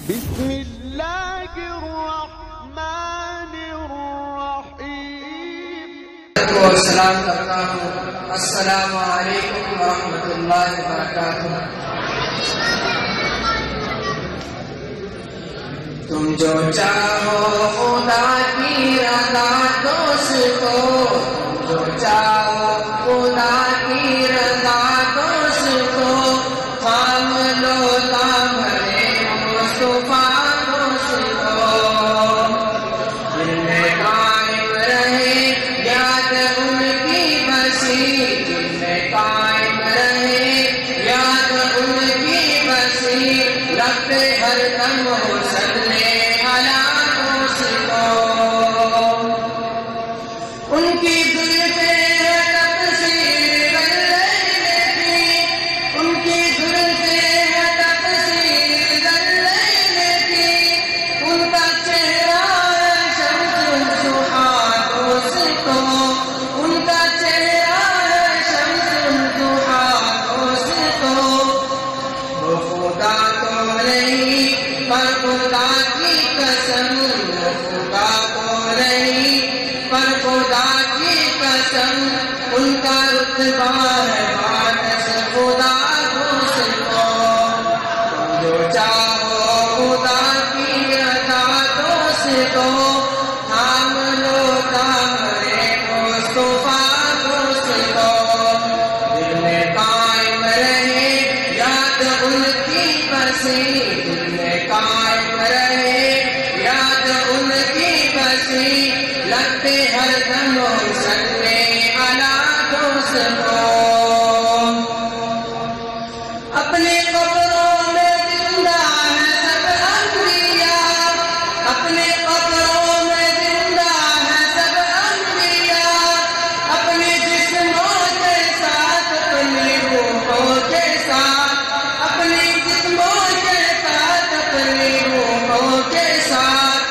بسم اللہ الرحمن الرحیم. سلام کرتا ہوں. السلام علیکم ورحمۃ اللہ وبرکاتہ. تم جو چاہو خدا کی رضا دوستو، تم جو چاہو خدا کی رضا دوستو، تھام لو دامنے مصطفیٰ دوستو. دل میں قائم رہے یاد ان کی بسی، دل میں قائم رہے یاد ان کی بسی، رکھتے ہر دم صلی علی دوستو. ان کی زلفیں ہے تقصیر اللیل کی، ان کی زلفیں ہے تقصیر اللیل کی، ان کا چہرہ ہے شمس الضحیٰ دوستو، ان کا چہرہ ہے شمس الضحیٰ دوستو. وہ خدا تو نہیں پر خدا کی قسم، وہ خدا تو نہیں پر خدا کی قسم، ان کا رتبہ ہے بارش خدا دوستو. تم جو چاہو خدا کی رضا دوستو، تھام لو دامنے مصطفیٰ دوستو. دل میں قائم رہے یاد ان کی بسی، دل میں قائم رہے یاد ان کی بسی، لگتے ہر دم صلی علی دوستو. اپنے قبروں میں زندہ ہے سب انبیاء، اپنے قبروں میں زندہ ہے سب انبیاء، اپنے جسموں کے ساتھ اپنی روحوں کے ساتھ، اپنی جسموں کے ساتھ اپنی روحوں کے ساتھ.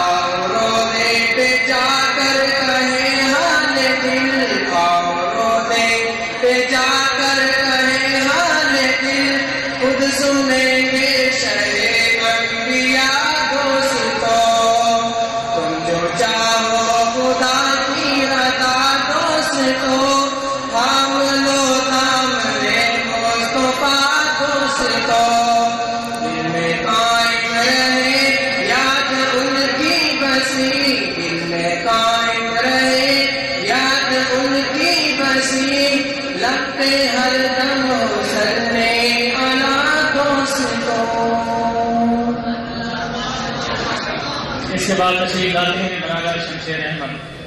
اور رونے پہ جا کر کہے حال دل، اور رونے پہ جا کر کہے حال دل، خود سنیں گے شرح انبیاء دوستو. تم جو چاہو خدا کی رضا دوستو، تھام لو دامنے مصطفیٰ دوستو. دل میں قائم رہے یاد ان کی بسی، دل میں قائم رہے یاد ان کی بسی، لگتے ہر دم صلی علی دوستو. اس کے بعد تشریف لاتے ہیں براگر شمشیر احمد.